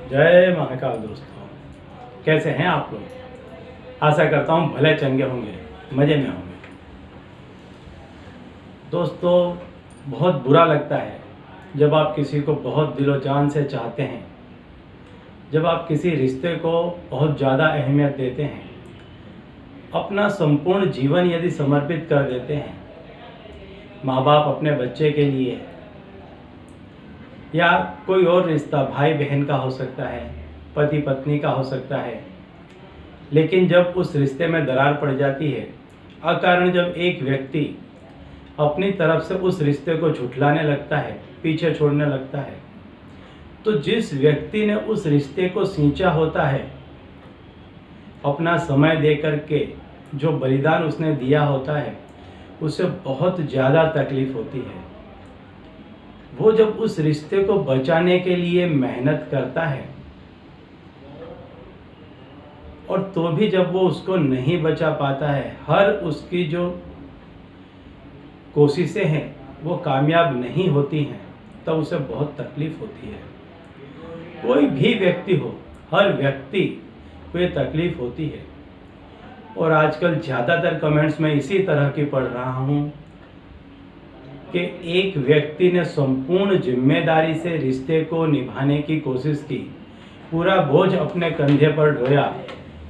जय महाकाल दोस्तों, कैसे हैं आप लोग। आशा करता हूँ भले चंगे होंगे, मज़े में होंगे। दोस्तों, बहुत बुरा लगता है जब आप किसी को बहुत दिलो जान से चाहते हैं, जब आप किसी रिश्ते को बहुत ज़्यादा अहमियत देते हैं, अपना संपूर्ण जीवन यदि समर्पित कर देते हैं, माँ बाप अपने बच्चे के लिए, या कोई और रिश्ता भाई बहन का हो सकता है, पति पत्नी का हो सकता है, लेकिन जब उस रिश्ते में दरार पड़ जाती है, अकारण जब एक व्यक्ति अपनी तरफ से उस रिश्ते को झुठलाने लगता है, पीछे छोड़ने लगता है, तो जिस व्यक्ति ने उस रिश्ते को सींचा होता है, अपना समय दे करके जो बलिदान उसने दिया होता है, उसे बहुत ज़्यादा तकलीफ होती है। वो जब उस रिश्ते को बचाने के लिए मेहनत करता है और तो भी जब वो उसको नहीं बचा पाता है, हर उसकी जो कोशिशें हैं वो कामयाब नहीं होती हैं, तब उसे बहुत तकलीफ होती है। कोई भी व्यक्ति हो, हर व्यक्ति को ये तकलीफ होती है। और आजकल ज़्यादातर कमेंट्स में इसी तरह की पढ़ रहा हूँ कि एक व्यक्ति ने संपूर्ण जिम्मेदारी से रिश्ते को निभाने की कोशिश की, पूरा बोझ अपने कंधे पर ढोया,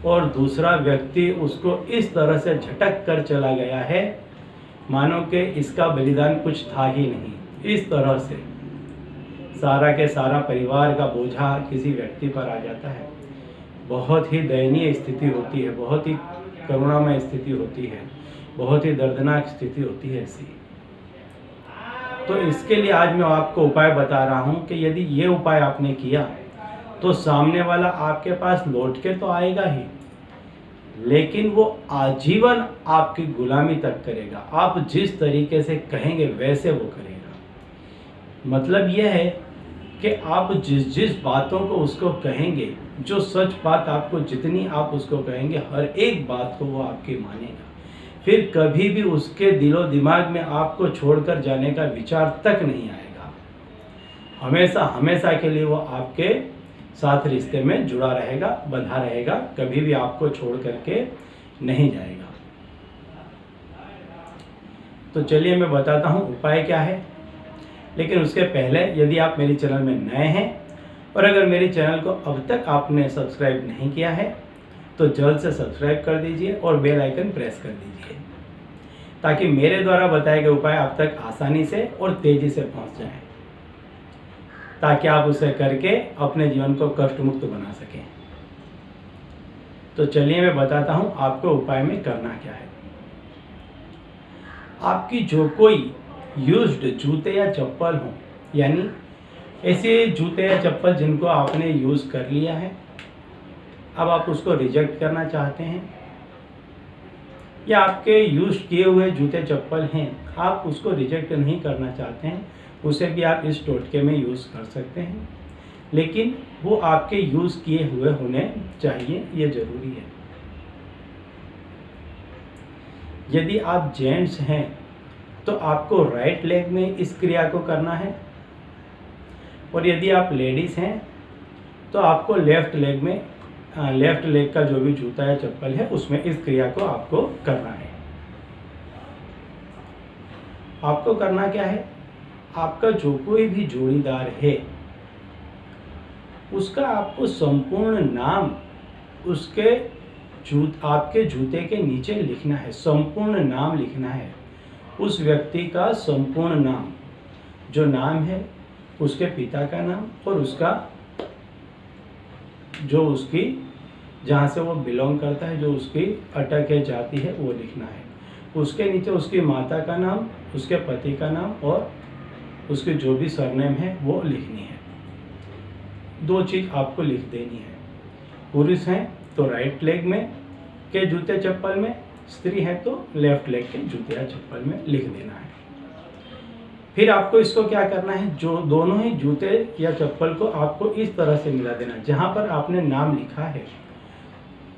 और दूसरा व्यक्ति उसको इस तरह से झटक कर चला गया है मानो कि इसका बलिदान कुछ था ही नहीं। इस तरह से सारा के सारा परिवार का बोझा किसी व्यक्ति पर आ जाता है। बहुत ही दयनीय स्थिति होती है, बहुत ही करुणामय स्थिति होती है, बहुत ही दर्दनाक स्थिति होती है ऐसी। तो इसके लिए आज मैं आपको उपाय बता रहा हूँ कि यदि ये उपाय आपने किया तो सामने वाला आपके पास लौट के तो आएगा ही, लेकिन वो आजीवन आपकी गुलामी तक करेगा। आप जिस तरीके से कहेंगे वैसे वो करेगा। मतलब यह है कि आप जिस जिस बातों को उसको कहेंगे, जो सच बात आपको जितनी आप उसको कहेंगे, हर एक बात को वो आपकी मानेगा। फिर कभी भी उसके दिलो दिमाग में आपको छोड़कर जाने का विचार तक नहीं आएगा। हमेशा हमेशा के लिए वो आपके साथ रिश्ते में जुड़ा रहेगा, बंधा रहेगा, कभी भी आपको छोड़ करके नहीं जाएगा। तो चलिए मैं बताता हूँ उपाय क्या है। लेकिन उसके पहले यदि आप मेरे चैनल में नए हैं और अगर मेरे चैनल को अब तक आपने सब्सक्राइब नहीं किया है तो जल्द से सब्सक्राइब कर दीजिए और बेल आइकन प्रेस कर दीजिए, ताकि मेरे द्वारा बताए गए उपाय आप तक आसानी से और तेज़ी से पहुंच जाएं, ताकि आप उसे करके अपने जीवन को कष्ट मुक्त बना सकें। तो चलिए मैं बताता हूं आपको उपाय में करना क्या है। आपकी जो कोई यूज्ड जूते या चप्पल हो, यानी ऐसे जूते या चप्पल जिनको आपने यूज़ कर लिया है, अब आप उसको रिजेक्ट करना चाहते हैं, या आपके यूज किए हुए जूते चप्पल हैं, आप उसको रिजेक्ट नहीं करना चाहते हैं, उसे भी आप इस टोटके में यूज़ कर सकते हैं, लेकिन वो आपके यूज़ किए हुए होने चाहिए, ये ज़रूरी है। यदि आप जेंट्स हैं तो आपको राइट लेग में इस क्रिया को करना है, और यदि आप लेडीज़ हैं तो आपको लेफ्ट लेग का जो भी जूता या चप्पल है उसमें इस क्रिया को आपको करना है। आपको करना क्या है, आपका जो कोई भी जोड़ीदार है उसका आपको संपूर्ण नाम उसके आपके जूते के नीचे लिखना है। संपूर्ण नाम लिखना है, उस व्यक्ति का संपूर्ण नाम, जो नाम है उसके पिता का नाम और उसका जो उसकी जहाँ से वो बिलोंग करता है, जो उसकी अटक है, जाति है, वो लिखना है। उसके नीचे उसकी माता का नाम, उसके पति का नाम और उसकी जो भी सरनेम है वो लिखनी है। दो चीज़ आपको लिख देनी है। पुरुष हैं तो राइट लेग में के जूते चप्पल में, स्त्री है तो लेफ्ट लेग के जूते या चप्पल में लिख देना है। फिर आपको इसको क्या करना है, जो दोनों ही जूते या चप्पल को आपको इस तरह से मिला देना, जहाँ पर आपने नाम लिखा है,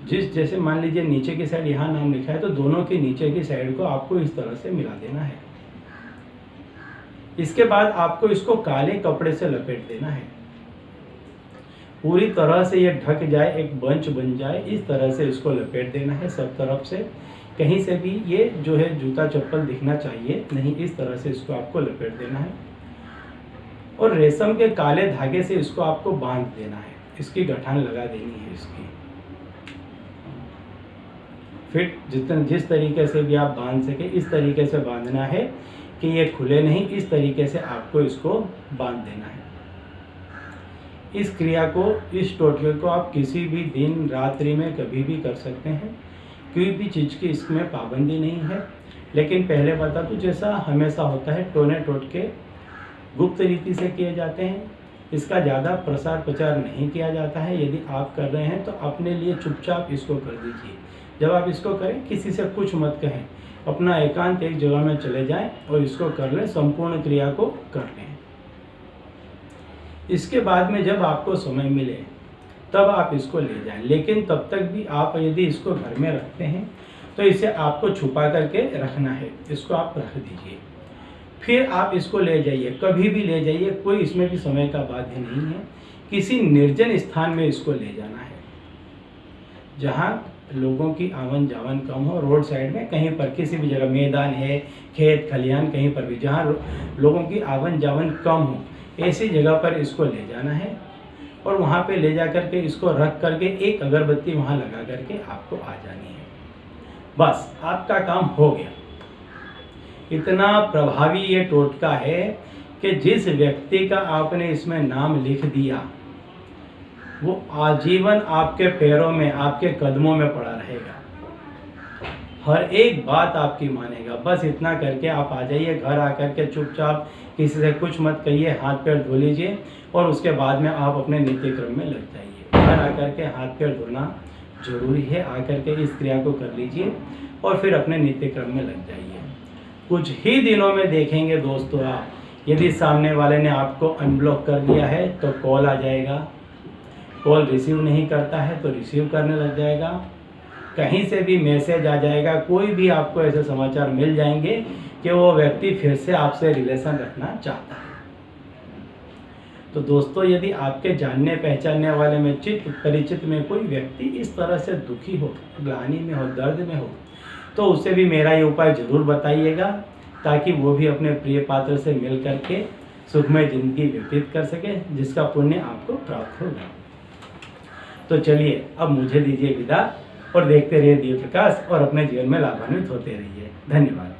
जैसे मान लीजिए नीचे की साइड यहाँ नाम लिखा है तो दोनों के नीचे की साइड को आपको इस तरह से मिला देना है। इसके बाद आपको इसको काले कपड़े से लपेट देना है। पूरी तरह से ये ढक जाए, एक बंच बन जाए, इस तरह से इसको लपेट देना है सब तरफ से। कहीं से भी ये जो है जूता चप्पल दिखना चाहिए नहीं, इस तरह से इसको आपको लपेट देना है। और रेशम के काले धागे से इसको आपको बांध देना है, इसकी गठान लगा देनी है इसकी। फिर जिस तरीके से भी आप बांध सके इस तरीके से बांधना है कि ये खुले नहीं, इस तरीके से आपको इसको बांध देना है। इस क्रिया को, इस टोटके को आप किसी भी दिन रात्रि में कभी भी कर सकते हैं, कोई भी चीज़ की इसमें पाबंदी नहीं है। लेकिन पहले बता दूं, जैसा हमेशा होता है टोने टोटके गुप्त रीति से किए जाते हैं, इसका ज़्यादा प्रसार प्रचार नहीं किया जाता है। यदि आप कर रहे हैं तो अपने लिए चुपचाप इसको कर दीजिए। जब आप इसको करें किसी से कुछ मत कहें, अपना एकांत एक जगह में चले जाएं और इसको कर लें, संपूर्ण क्रिया को कर लें। इसके बाद में जब आपको समय मिले तब आप इसको ले जाएं, लेकिन तब तक भी आप यदि इसको घर में रखते हैं तो इसे आपको छुपा करके रखना है, इसको आप रख दीजिए। फिर आप इसको ले जाइए, कभी भी ले जाइए, कोई इसमें भी समय का बाध्य नहीं है। किसी निर्जन स्थान में इसको ले जाना है जहाँ लोगों की आवन जावन कम हो, रोड साइड में कहीं पर, किसी भी जगह, मैदान है, खेत खलिहान, कहीं पर भी जहाँ लोगों की आवन जावन कम हो, ऐसी जगह पर इसको ले जाना है। और वहाँ पे ले जा करके इसको रख करके एक अगरबत्ती वहाँ लगा करके आपको आ जानी है। बस आपका काम हो गया। इतना प्रभावी ये टोटका है कि जिस व्यक्ति का आपने इसमें नाम लिख दिया वो आजीवन आपके पैरों में, आपके कदमों में पड़ा रहेगा, हर एक बात आपकी मानेगा। बस इतना करके आप आ जाइए, घर आकर के चुपचाप किसी से कुछ मत कहिए, हाथ पैर धो लीजिए और उसके बाद में आप अपने नित्य क्रम में लग जाइए। घर आकर के हाथ पैर धोना जरूरी है, आकर के इस क्रिया को कर लीजिए और फिर अपने नित्य क्रम में लग जाइए। कुछ ही दिनों में देखेंगे दोस्तों आप, यदि सामने वाले ने आपको अनब्लॉक कर दिया है तो कॉल आ जाएगा, कॉल रिसीव नहीं करता है तो रिसीव करने लग जाएगा, कहीं से भी मैसेज आ जाएगा, कोई भी आपको ऐसे समाचार मिल जाएंगे कि वो व्यक्ति फिर से आपसे रिलेशन रखना चाहता है। तो दोस्तों, यदि आपके जानने पहचानने वाले में, चित्त परिचित में कोई व्यक्ति इस तरह से दुखी हो, ग्लानि में हो, दर्द में हो, तो उसे भी मेरा ये उपाय जरूर बताइएगा, ताकि वो भी अपने प्रिय पात्र से मिल करके सुखमय जिंदगी व्यतीत कर सके, जिसका पुण्य आपको प्राप्त होगा। तो चलिए अब मुझे दीजिए विदा और देखते रहिए दिव्य प्रकाश और अपने जीवन में लाभान्वित होते रहिए। धन्यवाद।